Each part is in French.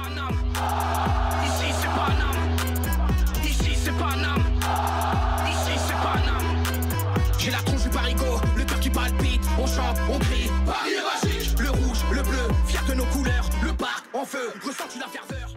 Paname. Ici c'est Paname. Ici c'est Paname. Ici c'est Paname. J'ai la tronche du parigot, le cœur qui palpite. On chante, on crie, Paris est magique. Le rouge, le bleu, fier de nos couleurs. Le parc en feu, ressens-tu la ferveur?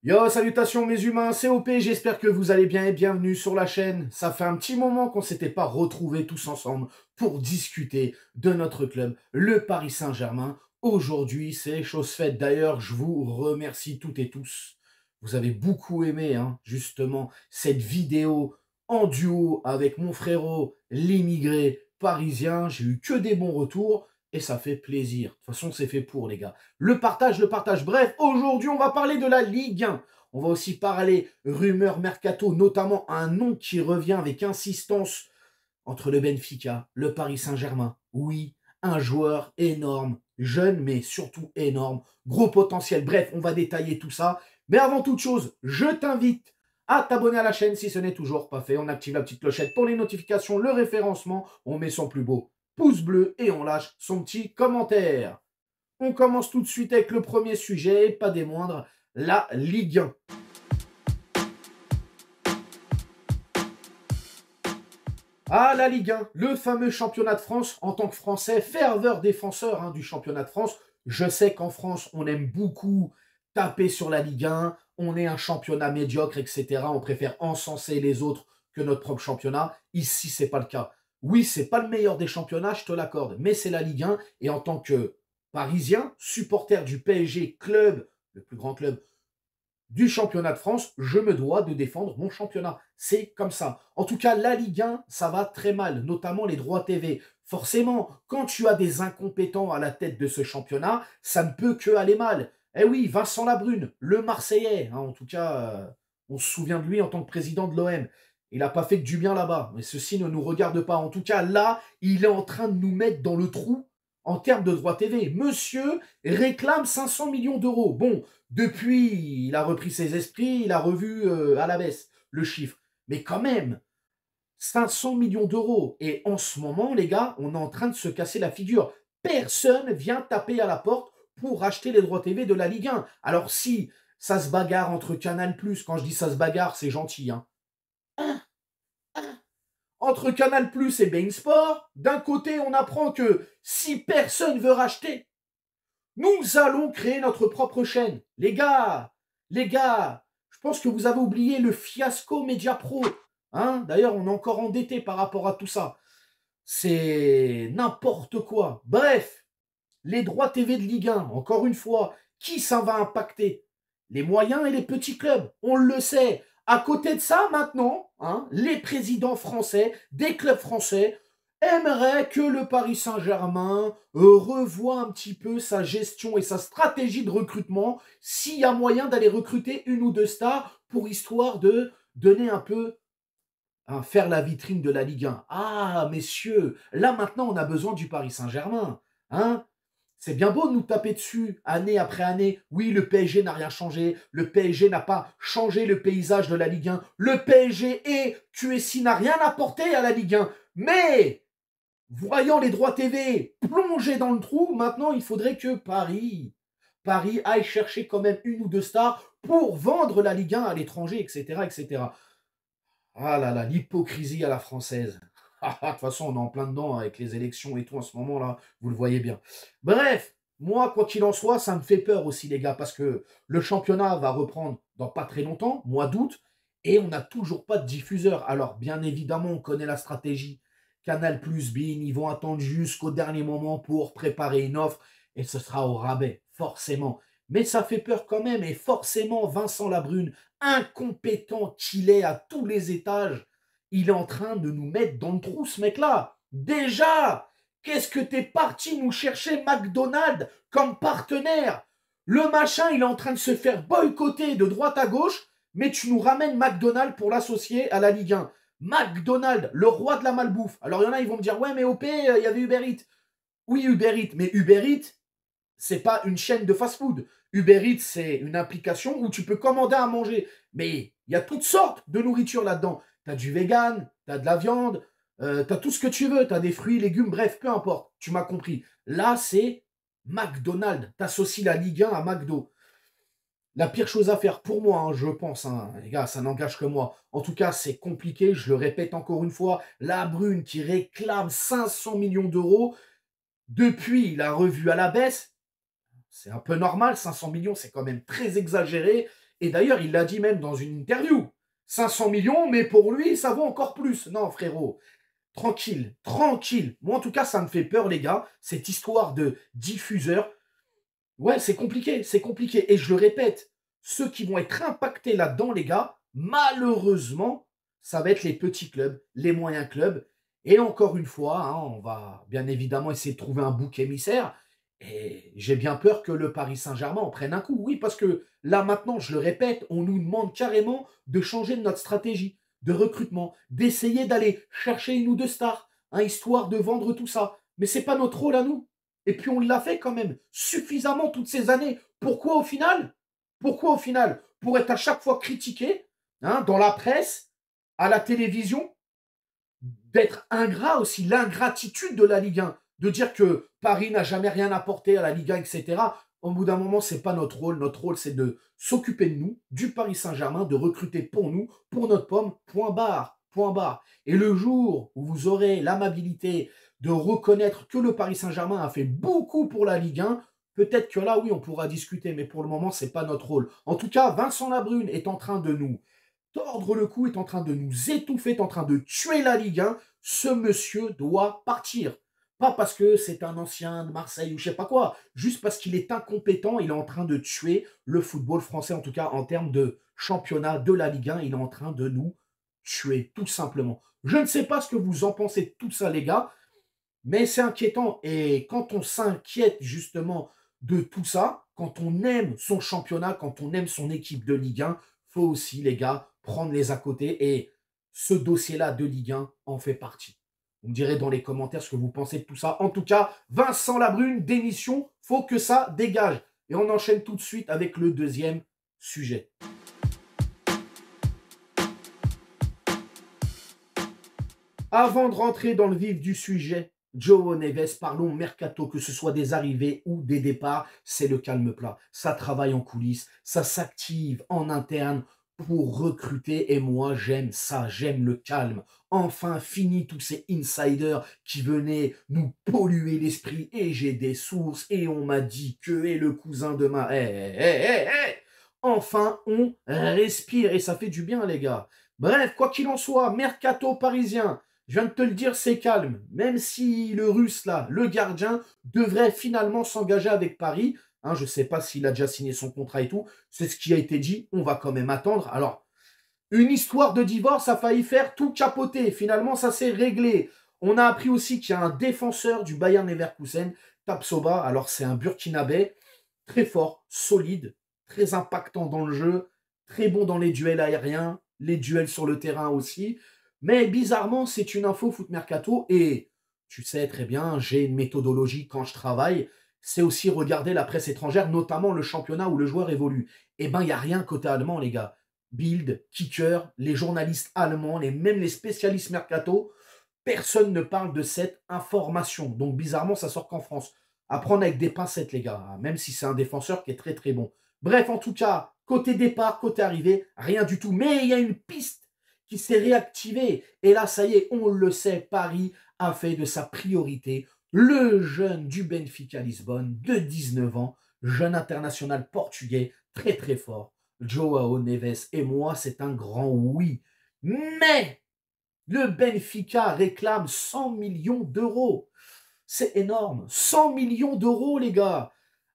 Yo, salutations mes humains, c'est OP, j'espère que vous allez bien et bienvenue sur la chaîne. Ça fait un petit moment qu'on s'était pas retrouvés tous ensemble pour discuter de notre club, le Paris Saint-Germain. Aujourd'hui, c'est chose faite. D'ailleurs, je vous remercie toutes et tous. Vous avez beaucoup aimé, justement, cette vidéo en duo avec mon frérot, l'immigré parisien. J'ai eu que des bons retours. Et ça fait plaisir. De toute façon, c'est fait pour, les gars. Le partage, le partage. Bref, aujourd'hui, on va parler de la Ligue 1. On va aussi parler rumeurs mercato, notamment un nom qui revient avec insistance entre le Benfica, le Paris Saint-Germain. Oui, un joueur énorme, jeune, mais surtout énorme. Gros potentiel. Bref, on va détailler tout ça. Mais avant toute chose, je t'invite à t'abonner à la chaîne si ce n'est toujours pas fait. On active la petite clochette pour les notifications, le référencement. On met son plus beau pouce bleu et on lâche son petit commentaire. On commence tout de suite avec le premier sujet, pas des moindres, la Ligue 1. Ah, la Ligue 1, le fameux championnat de France, en tant que Français, ferveur défenseur du championnat de France. Je sais qu'en France, on aime beaucoup taper sur la Ligue 1, on est un championnat médiocre, etc. On préfère encenser les autres que notre propre championnat. Ici, c'est pas le cas. Oui, c'est pas le meilleur des championnats, je te l'accorde, mais c'est la Ligue 1. Et en tant que Parisien, supporter du PSG, club, le plus grand club du championnat de France, je me dois de défendre mon championnat. C'est comme ça. En tout cas, la Ligue 1, ça va très mal, notamment les droits TV. Forcément, quand tu as des incompétents à la tête de ce championnat, ça ne peut que aller mal. Eh oui, Vincent Labrune, le Marseillais, en tout cas, on se souvient de lui en tant que président de l'OM. Il n'a pas fait que du bien là-bas, mais ceci ne nous regarde pas. En tout cas, là, il est en train de nous mettre dans le trou en termes de droits TV. Monsieur réclame 500 millions d'euros. Bon, depuis, il a repris ses esprits, il a revu à la baisse le chiffre. Mais quand même, 500 millions d'euros. Et en ce moment, les gars, on est en train de se casser la figure. Personne vient taper à la porte pour acheter les droits TV de la Ligue 1. Alors si ça se bagarre entre Canal+, quand je dis ça se bagarre, c'est gentil, entre Canal+ et beIN Sport, d'un côté, on apprend que si personne veut racheter, nous allons créer notre propre chaîne. Les gars, je pense que vous avez oublié le fiasco Mediapro. D'ailleurs, on est encore endetté par rapport à tout ça. C'est n'importe quoi. Bref, les droits TV de Ligue 1, encore une fois, qui ça va impacter? Les moyens et les petits clubs, on le sait. À côté de ça, maintenant, les présidents français, des clubs français, aimeraient que le Paris Saint-Germain revoie un petit peu sa gestion et sa stratégie de recrutement, s'il y a moyen d'aller recruter une ou deux stars pour histoire de donner un peu, faire la vitrine de la Ligue 1. Ah, messieurs, là maintenant, on a besoin du Paris Saint-Germain. C'est bien beau de nous taper dessus, année après année. Oui, le PSG n'a rien changé. Le PSG n'a pas changé le paysage de la Ligue 1. Le PSG et QSI n'a rien apporté à la Ligue 1. Mais, voyant les droits TV plonger dans le trou, maintenant, il faudrait que Paris aille chercher quand même une ou deux stars pour vendre la Ligue 1 à l'étranger, etc., etc. Ah là là, l'hypocrisie à la française. De toute façon, on est en plein dedans avec les élections et tout en ce moment-là, vous le voyez bien. Bref, moi, quoi qu'il en soit, ça me fait peur aussi, les gars, parce que le championnat va reprendre dans pas très longtemps, mois d'août, et on n'a toujours pas de diffuseur. Alors, bien évidemment, on connaît la stratégie. Canal+, beIN, ils vont attendre jusqu'au dernier moment pour préparer une offre, et ce sera au rabais, forcément. Mais ça fait peur quand même, et forcément, Vincent Labrune, incompétent qu'il est à tous les étages, il est en train de nous mettre dans le trou, ce mec-là. Déjà, qu'est-ce que t'es parti nous chercher McDonald's comme partenaire? Le machin, il est en train de se faire boycotter de droite à gauche, mais tu nous ramènes McDonald's pour l'associer à la Ligue 1. McDonald's, le roi de la malbouffe. Alors, il y en a, ils vont me dire, ouais, mais OP, il y avait Uber Eats. Oui, Uber Eats, mais Uber Eats, c'est pas une chaîne de fast-food. Uber Eats, c'est une application où tu peux commander à manger. Mais il y a toutes sortes de nourriture là-dedans. Tu as du vegan, tu as de la viande, tu as tout ce que tu veux. Tu as des fruits, légumes, bref, peu importe. Tu m'as compris. Là, c'est McDonald's. Tu associes la Ligue 1 à McDo. La pire chose à faire pour moi, hein, je pense, hein, les gars, ça n'engage que moi. En tout cas, c'est compliqué, je le répète encore une fois, la Brune qui réclame 500 millions d'euros, depuis la revue à la baisse, c'est un peu normal, 500 millions, c'est quand même très exagéré. Et d'ailleurs, il l'a dit même dans une interview. 500 millions, mais pour lui, ça vaut encore plus. Non, frérot, tranquille, tranquille. Moi, en tout cas, ça me fait peur, les gars, cette histoire de diffuseur. Ouais, c'est compliqué, c'est compliqué. Et je le répète, ceux qui vont être impactés là-dedans, les gars, malheureusement, ça va être les petits clubs, les moyens clubs. Et encore une fois, hein, on va bien évidemment essayer de trouver un bouc émissaire. Et j'ai bien peur que le Paris Saint-Germain en prenne un coup. Oui, parce que là maintenant, je le répète, on nous demande carrément de changer notre stratégie de recrutement, d'essayer d'aller chercher une ou deux stars, hein, histoire de vendre tout ça. Mais c'est pas notre rôle à nous. Et puis on l'a fait quand même suffisamment toutes ces années. Pourquoi au final? Pourquoi au final? Pour être à chaque fois critiqué, hein, dans la presse, à la télévision, d'être ingrat aussi, l'ingratitude de la Ligue 1, de dire que Paris n'a jamais rien apporté à la Ligue 1, etc. Au bout d'un moment, c'est pas notre rôle. Notre rôle, c'est de s'occuper de nous, du Paris Saint-Germain, de recruter pour nous, pour notre pomme, point barre, point barre. Et le jour où vous aurez l'amabilité de reconnaître que le Paris Saint-Germain a fait beaucoup pour la Ligue 1, peut-être que là, oui, on pourra discuter, mais pour le moment, c'est pas notre rôle. En tout cas, Vincent Labrune est en train de nous tordre le cou, est en train de nous étouffer, est en train de tuer la Ligue 1. Ce monsieur doit partir. Pas parce que c'est un ancien de Marseille ou je sais pas quoi, juste parce qu'il est incompétent, il est en train de tuer le football français, en tout cas en termes de championnat de la Ligue 1, il est en train de nous tuer, tout simplement. Je ne sais pas ce que vous en pensez de tout ça, les gars, mais c'est inquiétant. Et quand on s'inquiète justement de tout ça, quand on aime son championnat, quand on aime son équipe de Ligue 1, faut aussi, les gars, prendre les à côté. Et ce dossier-là de Ligue 1 en fait partie. Vous me direz dans les commentaires ce que vous pensez de tout ça. En tout cas, Vincent Labrune, démission, faut que ça dégage. Et on enchaîne tout de suite avec le deuxième sujet. Avant de rentrer dans le vif du sujet, João Neves, parlons mercato, que ce soit des arrivées ou des départs, c'est le calme plat. Ça travaille en coulisses, ça s'active en interne pour recruter et moi j'aime ça, j'aime le calme. Enfin fini tous ces insiders qui venaient nous polluer l'esprit et j'ai des sources et on m'a dit que et le cousin de ma... Enfin on respire et ça fait du bien les gars. Bref, quoi qu'il en soit, mercato parisien. Je viens de te le dire, c'est calme. Même si le russe, là, le gardien, devrait finalement s'engager avec Paris. Hein, je ne sais pas s'il a déjà signé son contrat et tout. C'est ce qui a été dit. On va quand même attendre. Alors, une histoire de divorce a failli faire tout capoter. Finalement, ça s'est réglé. On a appris aussi qu'il y a un défenseur du Bayern Leverkusen, Tapsoba. Alors, c'est un Burkinabé, très fort, solide, très impactant dans le jeu, très bon dans les duels aériens, les duels sur le terrain aussi. Mais bizarrement, c'est une info foot mercato et tu sais très bien, j'ai une méthodologie quand je travaille, c'est aussi regarder la presse étrangère, notamment le championnat où le joueur évolue. Eh ben, il n'y a rien côté allemand, les gars. Bild, Kicker, les journalistes allemands, même les spécialistes mercato, personne ne parle de cette information. Donc bizarrement, ça sort qu'en France. À prendre avec des pincettes, les gars, même si c'est un défenseur qui est très très bon. Bref, en tout cas, côté départ, côté arrivée, rien du tout. Mais il y a une piste qui s'est réactivé. Et là, ça y est, on le sait, Paris a fait de sa priorité le jeune du Benfica Lisbonne de 19 ans, jeune international portugais, très très fort, João Neves. Et moi, c'est un grand oui. Mais le Benfica réclame 100 millions d'euros. C'est énorme. 100 millions d'euros, les gars.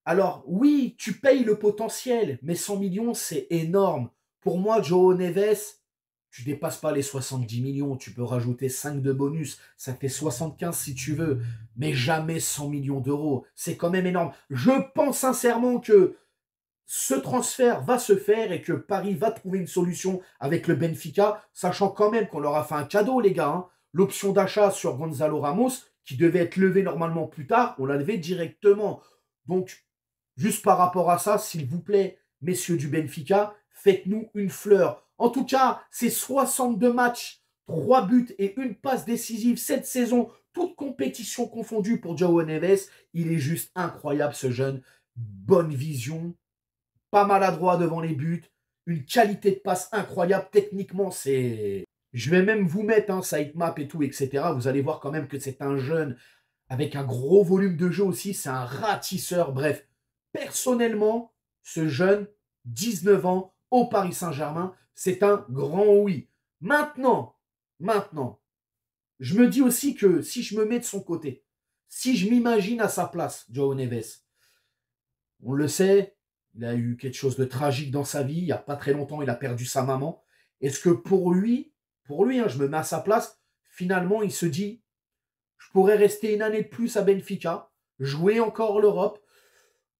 Alors, oui, tu payes le potentiel, mais 100 millions, c'est énorme. Pour moi, João Neves, tu dépasses pas les 70 millions, tu peux rajouter 5 de bonus, ça fait 75 si tu veux, mais jamais 100 millions d'euros. C'est quand même énorme. Je pense sincèrement que ce transfert va se faire et que Paris va trouver une solution avec le Benfica, sachant quand même qu'on leur a fait un cadeau, les gars. Hein. L'option d'achat sur Gonzalo Ramos, qui devait être levée normalement plus tard, on l'a levée directement. Donc, juste par rapport à ça, s'il vous plaît, messieurs du Benfica, faites-nous une fleur. En tout cas, c'est 62 matchs, 3 buts et une passe décisive cette saison, toute compétition confondue pour João Neves. Il est juste incroyable ce jeune. Bonne vision, pas maladroit devant les buts, une qualité de passe incroyable. Techniquement, c'est... Je vais même vous mettre un sitemap et tout, etc. Vous allez voir quand même que c'est un jeune avec un gros volume de jeu aussi. C'est un ratisseur. Bref, personnellement, ce jeune, 19 ans, au Paris Saint-Germain, c'est un grand oui. Maintenant, je me dis aussi que si je me mets de son côté, si je m'imagine à sa place, João Neves, on le sait, il a eu quelque chose de tragique dans sa vie. Il n'y a pas très longtemps, il a perdu sa maman. Est-ce que pour lui, hein, je me mets à sa place, finalement, il se dit, je pourrais rester une année de plus à Benfica, jouer encore l'Europe,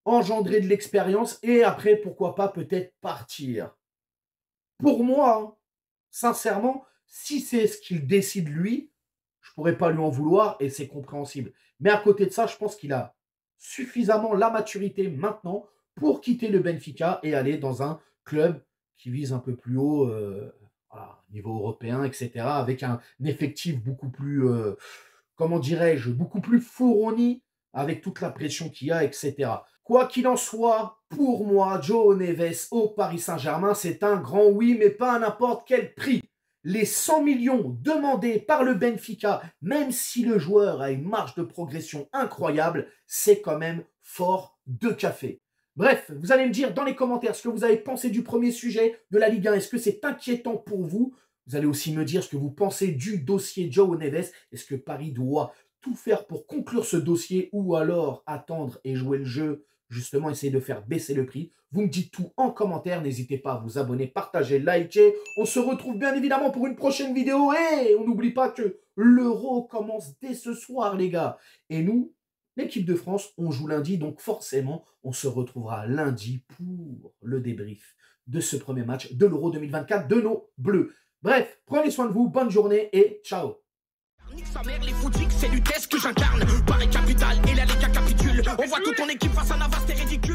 engendrer de l'expérience et après, pourquoi pas, peut-être partir. Pour moi, hein, sincèrement, si c'est ce qu'il décide lui, je ne pourrais pas lui en vouloir et c'est compréhensible. Mais à côté de ça, je pense qu'il a suffisamment la maturité maintenant pour quitter le Benfica et aller dans un club qui vise un peu plus haut, niveau européen, etc., avec un effectif beaucoup plus, comment dirais-je, beaucoup plus fourni, avec toute la pression qu'il y a, etc. Quoi qu'il en soit, pour moi, João Neves au Paris Saint-Germain, c'est un grand oui, mais pas à n'importe quel prix. Les 100 millions demandés par le Benfica, même si le joueur a une marge de progression incroyable, c'est quand même fort de café. Bref, vous allez me dire dans les commentaires ce que vous avez pensé du premier sujet de la Ligue 1. Est-ce que c'est inquiétant pour vous? Vous allez aussi me dire ce que vous pensez du dossier João Neves. Est-ce que Paris doit tout faire pour conclure ce dossier ou alors attendre et jouer le jeu, justement essayer de faire baisser le prix? Vous me dites tout en commentaire. N'hésitez pas à vous abonner, partager, liker. On se retrouve bien évidemment pour une prochaine vidéo. Et on n'oublie pas que l'Euro commence dès ce soir, les gars. Et nous, l'équipe de France, on joue lundi, donc forcément, on se retrouvera lundi pour le débrief de ce premier match de l'Euro 2024 de nos Bleus. Bref, prenez soin de vous, bonne journée et ciao. Nique sa mère, les footix, c'est l'UTES que j'incarne. Paris capitale et la Liga capitule. On voit toute ton équipe face à Navas, c'est ridicule.